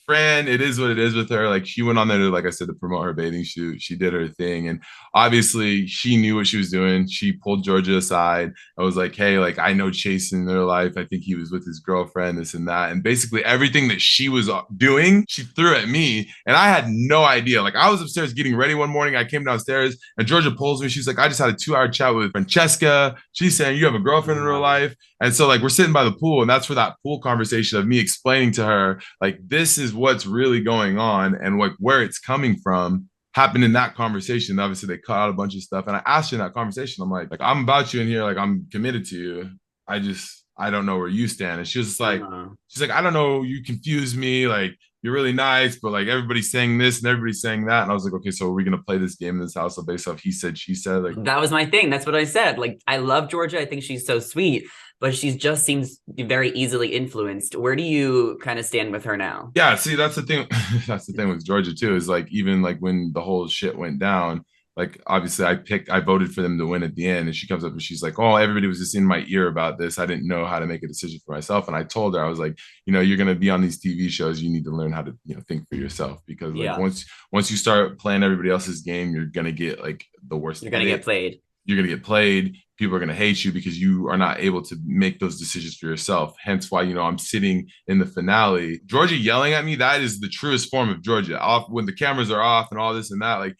Fran, it is what it is with her. Like she went on there to, like I said, to promote her bathing shoot. She did her thing, and obviously she knew what she was doing. She pulled Georgia aside. I was like, hey, like I know Chase in their life. I think he was with his girlfriend, this and that. And basically everything that she was doing, she threw at me, and I had no idea. Like I was upstairs getting ready one morning. I came downstairs, and Georgia pulls me. She's like, I just had a 2-hour chat with Francesca. She's saying you have a girlfriend in real life. And so like we're sitting by the pool, and that's where that pool conversation of me explaining to her like this is what's really going on and like where it's coming from happened in that conversation. Obviously, they cut out a bunch of stuff, and I asked her in that conversation, I'm like I'm about you in here, like I'm committed to you. I don't know where you stand. And she was just like, Uh-huh. she's like, I don't know, you confuse me. Like you're really nice, but like everybody's saying this and everybody's saying that. And I was like, okay, so are we gonna play this game in this house based off he said, she said? Like, That was my thing. That's what I said. Like, I love Georgia. I think she's so sweet, but she just seems very easily influenced. Where do you kind of stand with her now? yeah, see, that's the thing. That's the thing with Georgia too, is like even like when the whole shit went down, like obviously I voted for them to win at the end, and she comes up and she's like, "Oh, everybody was just in my ear about this. I didn't know how to make a decision for myself." And I told her, I was like, you're gonna be on these TV shows. You need to learn how to think for yourself, because like Yeah, once you start playing everybody else's game, you're gonna get like the worst you're gonna get edit. played. You're going to get played. People are going to hate you because you are not able to make those decisions for yourself. Hence why, I'm sitting in the finale. Georgia yelling at me, that is the truest form of Georgia. Off when the cameras are off and all this and that, like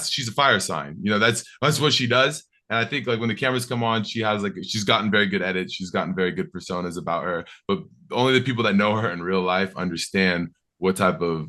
she's a fire sign. That's what she does. And I think like when the cameras come on, she's gotten very good edits. She's gotten very good personas about her. But only the people that know her in real life understand what type of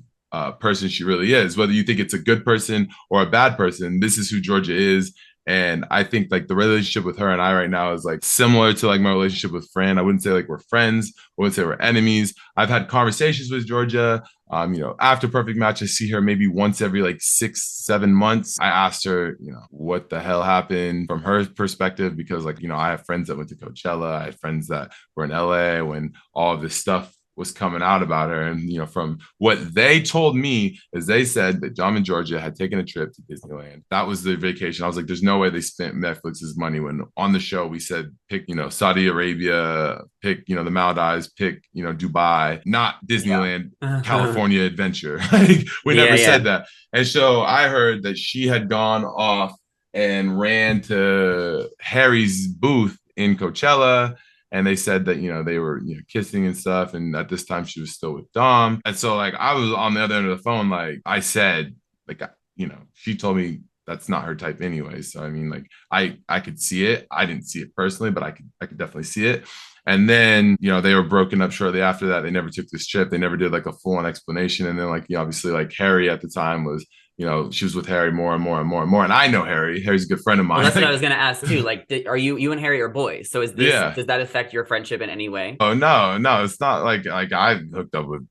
person she really is. Whether you think it's a good person or a bad person, this is who Georgia is. And I think like the relationship with her and I right now is like similar to like my relationship with Fran. I wouldn't say like we're friends. I wouldn't say we're enemies. I've had conversations with Georgia. After Perfect Match, I see her maybe once every like 6-7 months. I asked her, what the hell happened from her perspective, because like, I have friends that went to Coachella. I had friends that were in LA when all of this stuff was coming out about her. And, from what they told me is they said that John and Georgia had taken a trip to Disneyland. That was their vacation. I was like, there's no way they spent Netflix's money, when on the show we said, pick, Saudi Arabia, pick, the Maldives, pick, Dubai, not Yeah. Disneyland, California adventure. Like, we Yeah, never yeah. said that. And so I heard that she had gone off and ran to Harry's booth in Coachella, and they said that they were kissing and stuff, and at this time she was still with Dom. And so like I was on the other end of the phone, like I said, like she told me that's not her type anyway. So I mean, like I could see it. I didn't see it personally, but I could definitely see it. And then they were broken up shortly after that. They never took this trip. They never did like a full on explanation. And then like obviously like Harry at the time was, she was with Harry more and more and more and more. And I know Harry. Harry's a good friend of Well, mine. that's what I Like, was gonna ask too. Like, are you and Harry are boys? So yeah. does that affect your friendship in any way? Oh no, no, it's not like I hooked up with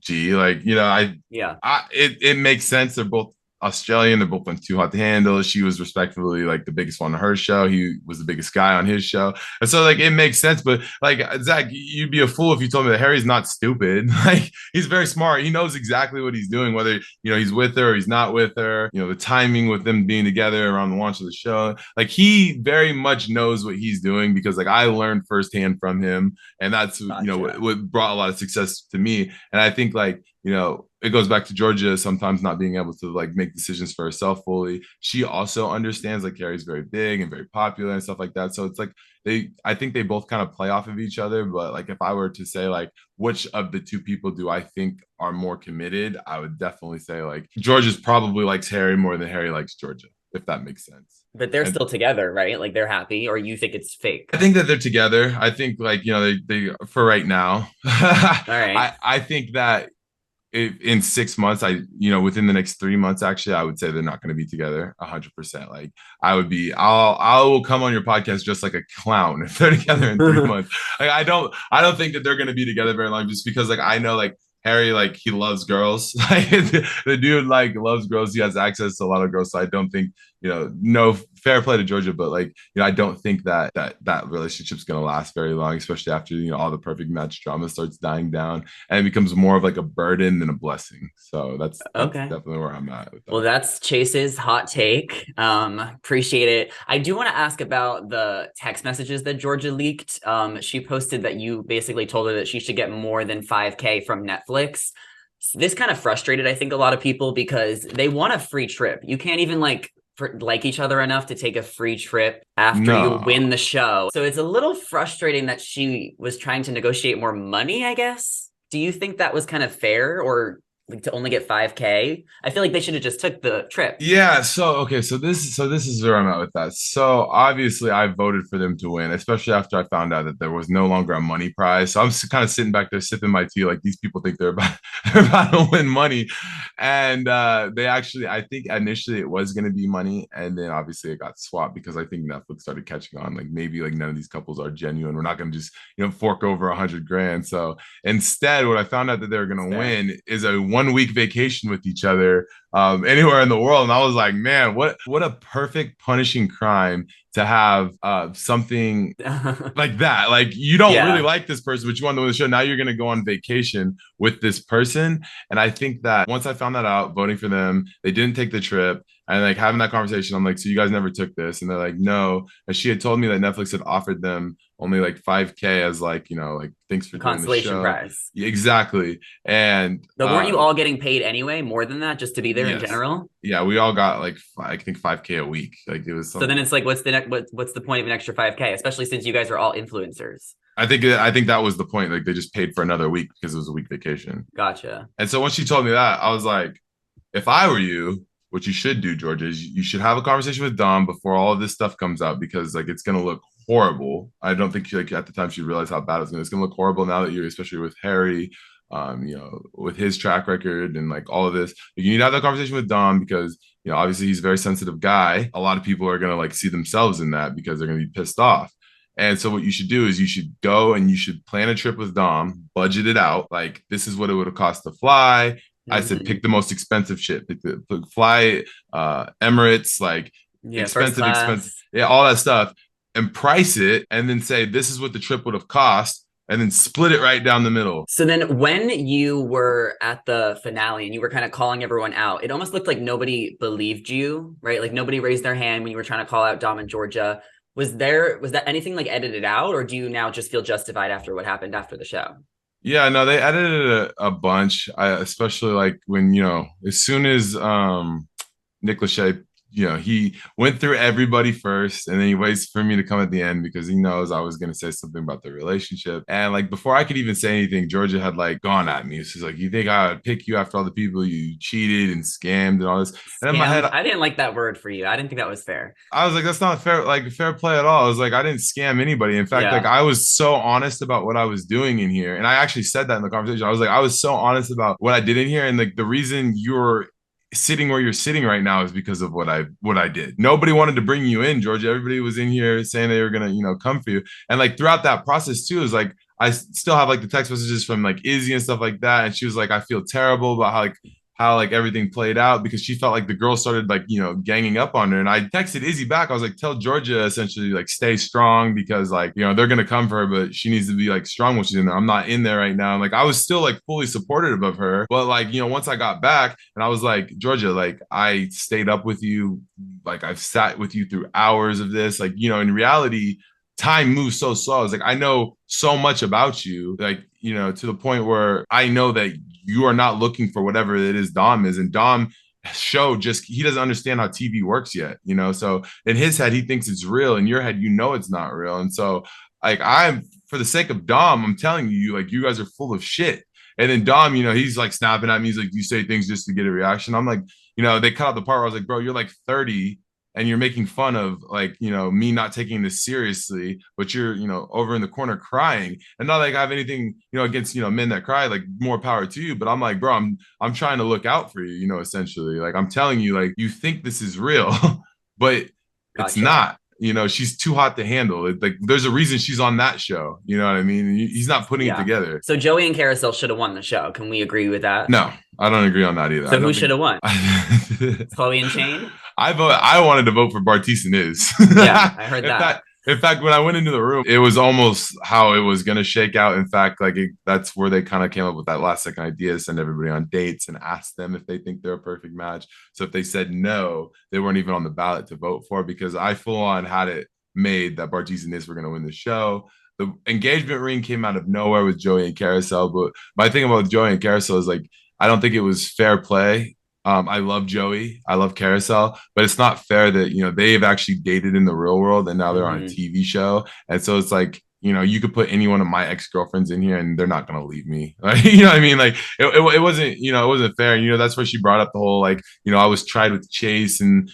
G. Like Yeah. it makes sense. They're both Australian. They're both on Too Hot to Handle. She was respectfully like the biggest one on her show. He was the biggest guy on his show, and so like it makes sense. But like Zach, you'd be a fool if you told me that Harry's not stupid. Like he's very smart. He knows exactly what he's doing, whether he's with her or he's not with her. The timing with them being together around the launch of the show. Like he very much knows what he's doing, because like I learned firsthand from him, and that's Gotcha. what brought a lot of success to me. And I think like it goes back to Georgia sometimes not being able to like make decisions for herself fully. She also understands like Carrie's very big and very popular and stuff like that. So it's like I think they both kind of play off of each other. But like if I were to say like which of the two people do I think are more committed, I would definitely say like Georgia probably likes Harry more than Harry likes Georgia, if that makes sense. But they're And still together, right? Like they're happy, or you think it's fake? I think that they're together. I think like they for right now. All right. I think that in 6 months, within the next 3 months, actually, I would say they're not going to be together 100%. Like I will come on your podcast just like a clown if they're together in 3 months. Like I don't think that they're going to be together very long, just because like I know like Harry, like he loves girls. Like the dude like loves girls. He has access to a lot of girls. So I don't think, no, fair play to Georgia, but like, I don't think that relationship's gonna last very long, especially after all the perfect match drama starts dying down and it becomes more of like a burden than a blessing. So that's Okay. definitely where I'm at with Well, that. that's Chase's hot take. Appreciate it. I do want to ask about the text messages that Georgia leaked. She posted that you basically told her that she should get more than 5K from Netflix. This kind of frustrated, I think, a lot of people because they want a free trip. You can't even like each other enough to take a free trip after you win No, the show. So it's a little frustrating that she was trying to negotiate more money, I guess. Do you think that was kind of fair, or like to only get 5K? I feel like they should have just took the trip. Yeah, so okay, so this is where I'm at with that. So obviously I voted for them to win, especially after I found out that there was no longer a money prize. So I'm kind of sitting back there sipping my tea, like these people think they're about they're about to win money. And they actually, I think initially it was gonna be money, and then obviously it got swapped because I think Netflix started catching on. Like maybe like none of these couples are genuine. We're not gonna just, fork over 100 grand. So instead, what I found out that they were That's gonna fair. win is a 1 week vacation with each other anywhere in the world. And I was like, man, what a perfect punishing crime to have something like that. Like you don't really Yeah, like this person, but you want to win the show. Now you're gonna go on vacation with this person. And I think that once I found that out, voting for them, they didn't take the trip. And like having that conversation, I'm like, so you guys never took this? And they're like, no. And she had told me that Netflix had offered them only like 5K as like, like thanks for a doing the consolation show. prize. Yeah, exactly. And But weren't you all getting paid anyway, more than that, just to be there in yes. general? Yeah, we all got like I think 5K a week. Like it was So then some. it's like, what's the point of an extra 5K, especially since you guys are all influencers? I think that was the point. Like they just paid for another week because it was a week vacation. Gotcha. And so once she told me that, I was like, if I were you, what you should do, Georgia, is you should have a conversation with Dom before all of this stuff comes out because like it's gonna look horrible. I don't think like at the time she realized how bad it's gonna look horrible now that you're especially with Harry, with his track record and like all of this. You need to have that conversation with Dom because obviously he's a very sensitive guy. A lot of people are gonna like see themselves in that because they're gonna be pissed off. And so what you should do is you should go and you should plan a trip with Dom, budget it out. Like this is what it would have cost to fly. I said Mm-hmm. pick the most expensive shit. Fly Emirates, like Yeah, first expensive, class. yeah, all that stuff, and price it, and then say this is what the trip would have cost, and then split it right down the middle. So then when you were at the finale and you were kind of calling everyone out, it almost looked like nobody believed you, right? Like nobody raised their hand when you were trying to call out Dom and Georgia. Was that anything like edited out, or do you now just feel justified after what happened after the show? Yeah, no, they edited a bunch. Especially like when as soon as Nick Lachey, he went through everybody first, and then he waits for me to come at the end because he knows I was gonna say something about the relationship. And like before I could even say anything, Georgia had like gone at me. She's like, "You think I would pick you after all the people you cheated and scammed and all this?" And in my head, Scammed? I didn't like that word for you. I didn't think that was fair. I was like, "That's not fair, like fair play at all." I was like, "I didn't scam anybody. In fact, like Yeah. I was so honest about what I was doing in here, and I actually said that in the conversation. I was like, I was so honest about what I did in here, and like the reason you're sitting where you're sitting right now is because of what I did. Nobody wanted to bring you in, Georgia. Everybody was in here saying they were gonna, come for you. And like throughout that process too, is like I still have like the text messages from like Izzy and stuff like that. And she was like, I feel terrible about how like everything played out because she felt like the girl started like ganging up on her. And I texted Izzy back. I was like, tell Georgia essentially like stay strong because like they're gonna come for her, but she needs to be like strong when she's in there. I'm not in there right now. And like I was still like fully supportive of her, but like once I got back and I was like, Georgia, like I stayed up with you, like I've sat with you through hours of this, like in reality time moves so slow. It's like I know so much about you, like to the point where I know that you are not looking for whatever it is Dom is, and Dom show just he doesn't understand how TV works yet, So in his head, he thinks it's real. In your head, it's not real. And so like I'm for the sake of Dom, I'm telling you, like you guys are full of shit. And then Dom, he's like snapping at me. He's like, you say things just to get a reaction. I'm like, they cut out the part where I was like, bro, you're like 30 and you're making fun of like me not taking this seriously, but you're over in the corner crying. And not like I have anything against men that cry, like more power to you, but I'm like, bro, I'm trying to look out for you, essentially. Like I'm telling you, like you think this is real but it's Gotcha. not. She's too hot to handle it. Like there's a reason she's on that show, you know what I mean? He's not putting it Yeah. together. So Joey and Carousel should have won the show. Can we agree with that? No, I don't agree on that either. I So who don't should think have won? I Chloe and Shane? wanted to vote for Bartise and Iz. Yeah, I heard in that. fact, in fact, when I went into the room, it was almost how it was going to shake out. In fact, like that's where they kind of came up with that last second idea to send everybody on dates and ask them if they think they're a perfect match. So if they said no, they weren't even on the ballot to vote for because I full on had it made that Bartise and Iz were going to win the show. The engagement ring came out of nowhere with Joey and Carousel, but my thing about Joey and Carousel is like I don't think it was fair play. I love Joey. I love Carousel, but it's not fair that they've actually dated in the real world and now they're on a Mm-hmm. TV show, and so it's like you could put any one of my ex-girlfriends in here and they're not going to leave me. Like, you know what I mean? Like it wasn't, it wasn't fair. That's why she brought up the whole, like, I was tried with Chase and,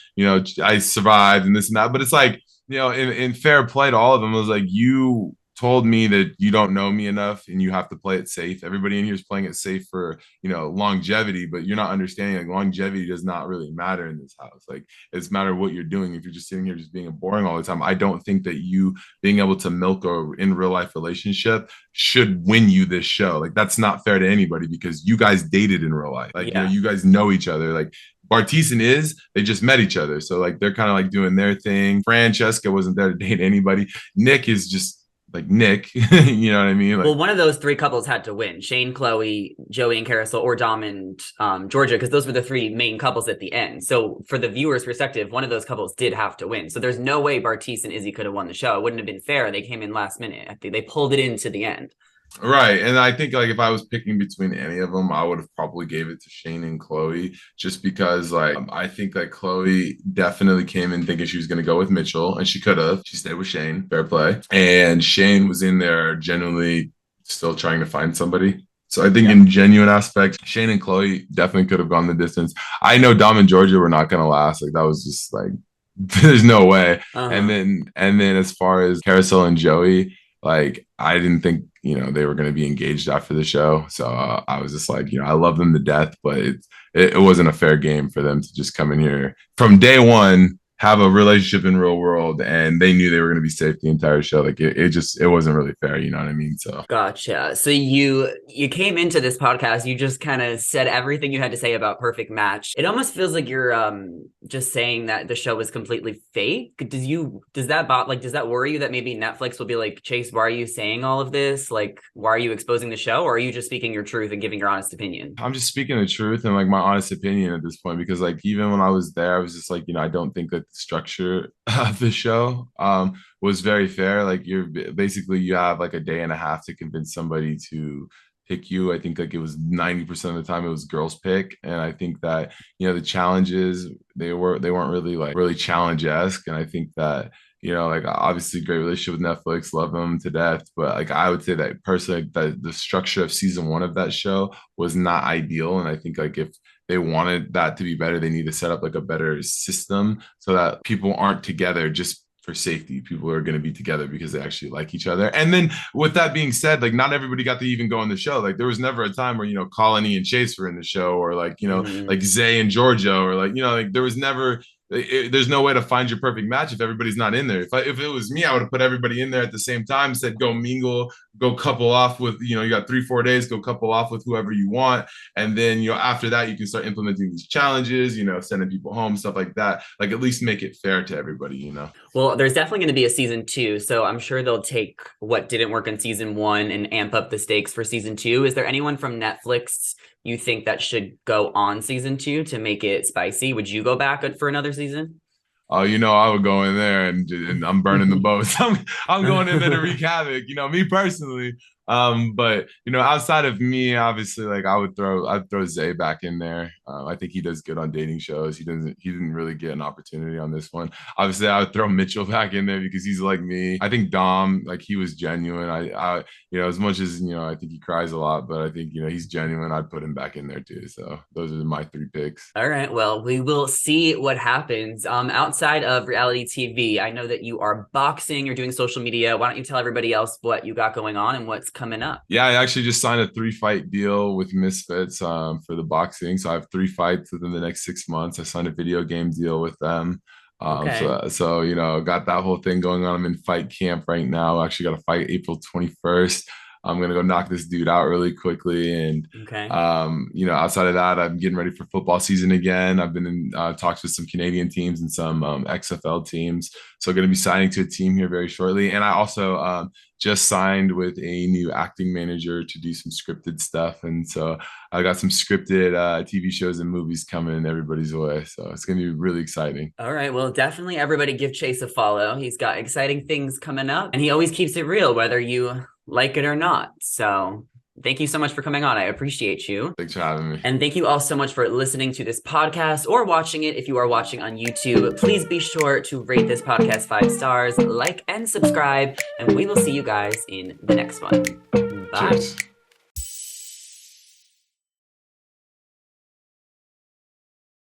I survived and this and that. But it's like, in fair play to all of them, it was like, you told me that you don't know me enough and you have to play it safe. Everybody in here is playing it safe for, longevity, but you're not understanding, like, longevity does not really matter in this house. Like, it's matter what you're doing. If you're just sitting here just being boring all the time, I don't think that you being able to milk a in real life relationship should win you this show. Like, that's not fair to anybody because you guys dated in real life. Like, you guys know each other. Like, Bartise and Izzy, they just met each other. So, like, they're kind of like doing their thing. Francesca wasn't there to date anybody. Nick is just like Nick, you know what I mean? Like, well, one of those three couples had to win: Shane, Chloe, Joey, and Carousel, or Dom and Georgia, because those were the three main couples at the end. So for the viewer's perspective, one of those couples did have to win. So there's no way Bartise and Izzy could have won the show. It wouldn't have been fair. They came in last minute. They pulled it into the end. Right. And I think, like, if I was picking between any of them, I would have probably gave it to Shane and Chloe, just because, like, I think that Chloe definitely came in thinking she was going to go with Mitchell, and she could have. She stayed with Shane, fair play. And Shane was in there genuinely still trying to find somebody. So I think in genuine aspects, Shane and Chloe definitely could have gone the distance. I know Dom and Georgia were not going to last. Like, that was just like, there's no way. And then as far as Carousel and Joey, like, I didn't think, they were going to be engaged after the show. So I was just like, I love them to death, but it wasn't a fair game for them to just come in here from day one, have a relationship in real world, and they knew they were going to be safe the entire show. Like, it wasn't really fair. You know what I mean? So gotcha. So you came into this podcast, you just kind of said everything you had to say about Perfect Match. It almost feels like you're just saying that the show was completely fake. Does that worry you that maybe Netflix will be like, Chase, why are you saying all of this? Like, why are you exposing the show? Or are you just speaking your truth and giving your honest opinion? I'm just speaking the truth and, like, my honest opinion at this point, because, like, even when I was there, I was just like, I don't think that the structure of the show was very fair. Like, you have like a day and a half to convince somebody to pick you. I think, like, it was 90% of the time it was girls pick. And I think that, the challenges, they weren't really, like, really challenge-esque. And I think that, like, obviously great relationship with Netflix, love them to death. But, like, I would say that personally, that the structure of season one of that show was not ideal. And I think, like, if they wanted that to be better, they need to set up, like, a better system so that people aren't together just for safety. People are going to be together because they actually like each other. And then with that being said, like, not everybody got to even go on the show. Like, there was never a time where, Colony and Chase were in the show, or, like, like Zay and Georgia, or, like, like, there was never, there's no way to find your perfect match if everybody's not in there. If it was me, I would have put everybody in there at the same time, said go mingle, go couple off with, you got 3-4 days, go couple off with whoever you want. And then, after that, you can start implementing these challenges, sending people home, stuff like that. Like, at least make it fair to everybody, Well, there's definitely going to be a season 2. So I'm sure they'll take what didn't work in season 1 and amp up the stakes for season 2. Is there anyone from Netflix you think that should go on season 2 to make it spicy? Would you go back for another season? Oh, I would go in there and I'm burning the boats. I'm going in there to wreak havoc, me personally. But outside of me, obviously, like, I'd throw Zay back in there. I think he does good on dating shows. He didn't really get an opportunity on this one. Obviously, I would throw Mitchell back in there because he's like me. I think Dom, like, he was genuine. I as much as, I think he cries a lot, but I think, he's genuine. I'd put him back in there too. So those are my 3 picks. All right. Well, we will see what happens. Outside of reality TV, I know that you are boxing, you're doing social media. Why don't you tell everybody else what you got going on and what's coming up? Yeah, I actually just signed a 3-fight deal with Misfits for the boxing. So I have 3 fights within the next 6 months. I signed a video game deal with them. So got that whole thing going on. I'm in fight camp right now. I actually got a fight April 21st. I'm gonna go knock this dude out really quickly. And outside of that, I'm getting ready for football season again. I've been in talks with some Canadian teams and some XFL teams. So gonna be signing to a team here very shortly. And I also just signed with a new acting manager to do some scripted stuff. And so I got some scripted TV shows and movies coming everybody's way. So it's gonna be really exciting. All right. Well, definitely everybody give Chase a follow. He's got exciting things coming up and he always keeps it real, whether you like it or not. So Thank you so much for coming on. I appreciate you. Thanks for having me. And thank you all so much for listening to this podcast or watching it if you are watching on YouTube. Please be sure to rate this podcast 5 stars, like and subscribe, and we will see you guys in the next one. Bye. Cheers.